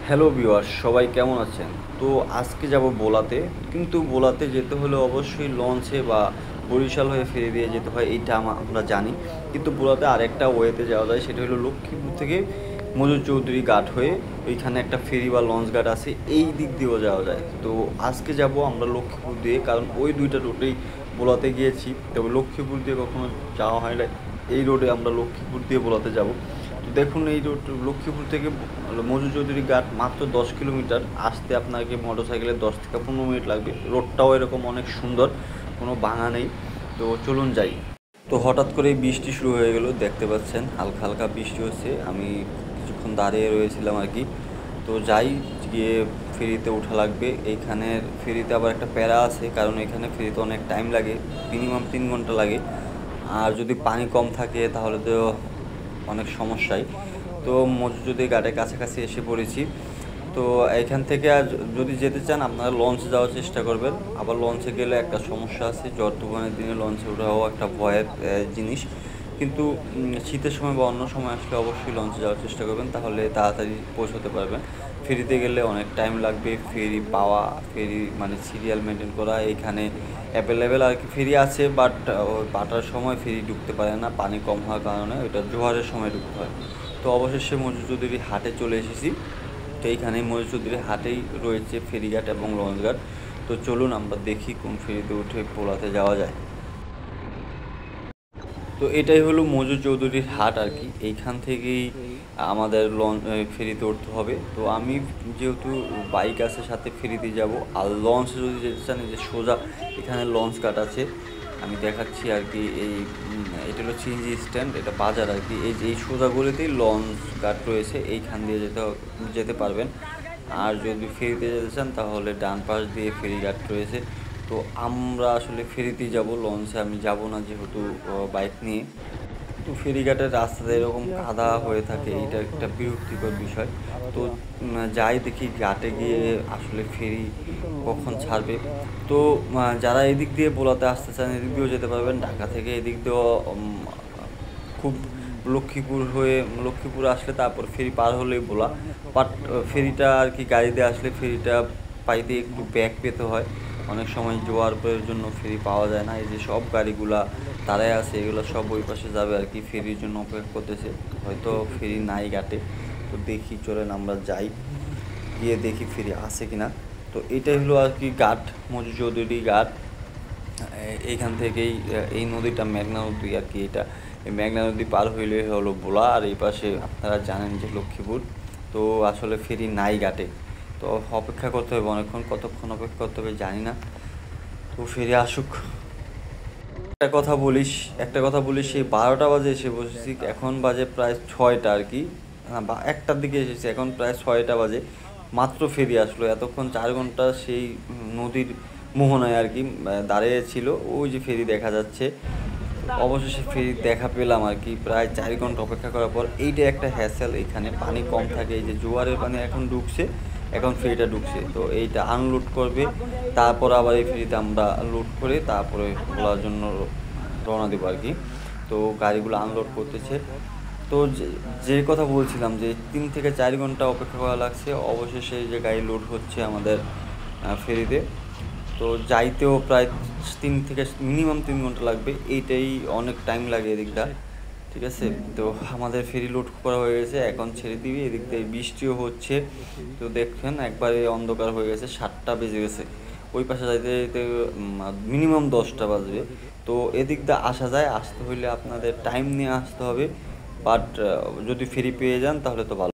Hello viewers, সবাই কেমন আছেন? তো আজকে যাব ভোলাতে। কিন্তু ভোলাতে যেতে হলে অবশ্যই লঞ্চে বা বরিশাল হয়ে ফেরি দিয়ে যেতে হয়, এইটা আমরা জানি। কিন্তু ভোলাতে আরেকটা ওয়েতে যাওয়া যায়, সেটা হলো লক্ষ্মীপুর থেকে মজুর চৌধুরী ঘাট হয়ে ওইখানে একটা ফেরি বা লঞ্চ ঘাট আছে, এই দিক দিয়েও যাওয়া যায়। তো আজকে যাব আমরা লক্ষ্মীপুর দিয়ে, কারণ ওই দুইটা রুটেই ভোলাতে গিয়েছি, তবে লক্ষ্মীপুর দিয়ে কখনো যাওয়া হয় না। এই রোডে আমরা লক্ষ্মীপুর দিয়ে ভোলাতে যাব। তো দেখুন, এই রোড লক্ষ্মীপুর থেকে মজু চৌধুরী ঘাট মাত্র 10 কিলোমিটার। আসতে আপনাকে মোটর সাইকেলে 10 থেকে 15 মিনিট লাগবে। রোডটাও এরকম অনেক সুন্দর, কোনো ভাঙা নেই। তো চলুন যাই। তো হঠাৎ করেই বৃষ্টি শুরু হয়ে গেল, দেখতে পাচ্ছেন হালকা হালকা বৃষ্টি হচ্ছে। আমি কিছুক্ষণ দাঁড়িয়ে রয়েছিলাম আর কি। তো যাই, গিয়ে ফেরিতে ওঠা লাগবে। এইখানের ফেরিতে আবার একটা প্যারা আছে, কারণ এখানে ফেরিতে অনেক টাইম লাগে, মিনিমাম 3 ঘন্টা লাগে। আর যদি পানি কম থাকে তাহলে তো অনেক সমস্যায়। তো মসজিদের ঘাটের কাছাকাছি এসে পড়েছি। তো এখান থেকে আর যদি যেতে চান আপনারা লঞ্চে যাওয়ার চেষ্টা করবেন। আবার লঞ্চে গেলে একটা সমস্যা আছে, ঝড় তুফানের দিনে লঞ্চে ওঠাও একটা ভয়ের জিনিস। কিন্তু শীতের সময় বা অন্য সময় আসলে অবশ্যই লঞ্চে যাওয়ার চেষ্টা করবেন, তাহলে তাড়াতাড়ি পৌঁছতে পারবেন। ফেরিতে গেলে অনেক টাইম লাগবে, ফেরি পাওয়া, ফেরি মানে সিরিয়াল মেনটেন করা। এখানে অ্যাভেলেবেল আর কি ফেরি আছে, বাট বাটার সময় ফেরি ঢুকতে পারে না, পানি কম হওয়ার কারণে ওইটা জোয়ারের সময় ঢুকতে হয়। তো অবশেষে মজুচৌধুরী হাটে চলে এসেছি। তো এইখানে মজুচৌধুরী হাটেই রয়েছে ফেরিঘাট এবং লঞ্চঘাট। তো চলুন আমরা দেখি কোন ফেরিতে উঠে পোলাতে যাওয়া যায়। তো এটাই হলো মজু চৌধুরীর হাট আর কি। এইখান থেকেই আমাদের ফেরিতে উঠতে হবে। তো আমি যেহেতু বাইক আছে সাথে, ফেরিতে যাব। আর লঞ্চে যদি যেতে চান, এই যে সোজা এখানে লঞ্চ ঘাট আছে, আমি দেখাচ্ছি আর কি। এটা হলো সিএনজি স্ট্যান্ড, এটা বাজার আর কি। এই যে এই সোজা গলিতেই লঞ্চ ঘাট রয়েছে, এইখান দিয়ে যেতে পারবেন। আর যদি ফেরিতে যেতে চান তাহলে ডান পাশ দিয়ে ফেরিঘাট রয়েছে। তো আমরা আসলে ফেরিতেই যাব, লঞ্চে আমি যাব না, যেহেতু বাইক নিয়ে। তো ফেরিঘাটের রাস্তাতে এরকম কাদা হয়ে থাকে, এইটা একটা বিরক্তিকর বিষয়। তো যাই দেখি ঘাটে গিয়ে আসলে ফেরি কখন ছাড়বে। তো যারা এদিক দিয়ে ভোলাতে আসতে চান এদিক দিয়েও যেতে পারবেন, ঢাকা থেকে এদিক দিয়েও খুব লক্ষ্মীপুর হয়ে লক্ষ্মীপুর আসলে তারপর ফেরি পার হলেই ভোলা। বাট ফেরিটা আর কি গাড়িতে আসলে ফেরিটা পাইতে একটু ব্যাক পেতে হয়। অনেক সময় জোয়ারের জন্য ফেরি পাওয়া যায় না। এই যে সব গাড়িগুলা দাঁড়ায় আছে, এগুলো সব ওই পাশে যাবে আর কি, ফেরির জন্য অপেক্ষা করতেছে। হয়তো ফেরি নাই ঘাটে। তো দেখি, চলেন আমরা যাই, গিয়ে দেখি ফেরি আছে কিনা। তো এটাই হলো আর কি ঘাট, মজু চৌধুরী ঘাট। এইখান থেকেই এই নদীটা মেঘনা নদী আর কি। এটা এই মেঘনা নদী পার হইলে হলো ভোলা, আর এই পাশে আপনারা জানেন যে লক্ষ্মীপুর। তো আসলে ফেরি নাই ঘাটে। তো অপেক্ষা করতে হবে অনেকক্ষণ, কতক্ষণ অপেক্ষা করতে হবে জানি না। তো ফেরি আসুক। একটা কথা বলিস একটা কথা বলিস, সেই 12টা বাজে এসে বসেছি, এখন বাজে প্রায় 6টা আর কি। হ্যাঁ, বা 1টার দিকে এসেছি, এখন প্রায় 6টা বাজে। মাত্র ফেরি আসলো, এতক্ষণ 4 ঘন্টা সেই নদীর মোহনায় আর কি দাঁড়িয়ে ছিল। ওই যে ফেরি দেখা যাচ্ছে। অবশেষে ফেরি দেখা পেলাম আর কি, প্রায় 4 ঘন্টা অপেক্ষা করার পর। এইটা একটা হ্যাসেল, এখানে পানি কম থাকে, এই যে জোয়ারের পানি এখন ঢুকছে, এখন ফেরিটা ঢুকছে, তো এইটা আনলোড করবে। তারপর আবার এই ফেরিতে আমরা লোড করে তারপরে খোলার জন্য রওনা দেবো আর কি। তো গাড়িগুলো আনলোড করতেছে। তো যে কথা বলছিলাম যে 3 থেকে 4 ঘন্টা অপেক্ষা করা লাগছে, অবশেষে এই যে গাড়ি লোড হচ্ছে আমাদের ফেরিতে। তো যাইতেও প্রায় 3 থেকে মিনিমাম 3 ঘন্টা লাগবে, এইটাই অনেক টাইম লাগে এদিকটা। ঠিক আছে। তো আমাদের ফেরি লোড করা হয়ে গেছে, এখন ছেড়ে দিবি। এদিক দিয়ে বৃষ্টিও হচ্ছে। তো দেখছেন একবারে অন্ধকার হয়ে গেছে, 7টা বেজে গেছে। ওই পাশে যাইতে যাইতে মিনিমাম 10টা বাজবে। তো এদিক দিয়ে আসা যায়, আসতে হইলে আপনাদের টাইম নিয়ে আসতে হবে। বাট যদি ফেরি পেয়ে যান তাহলে তো ভালো।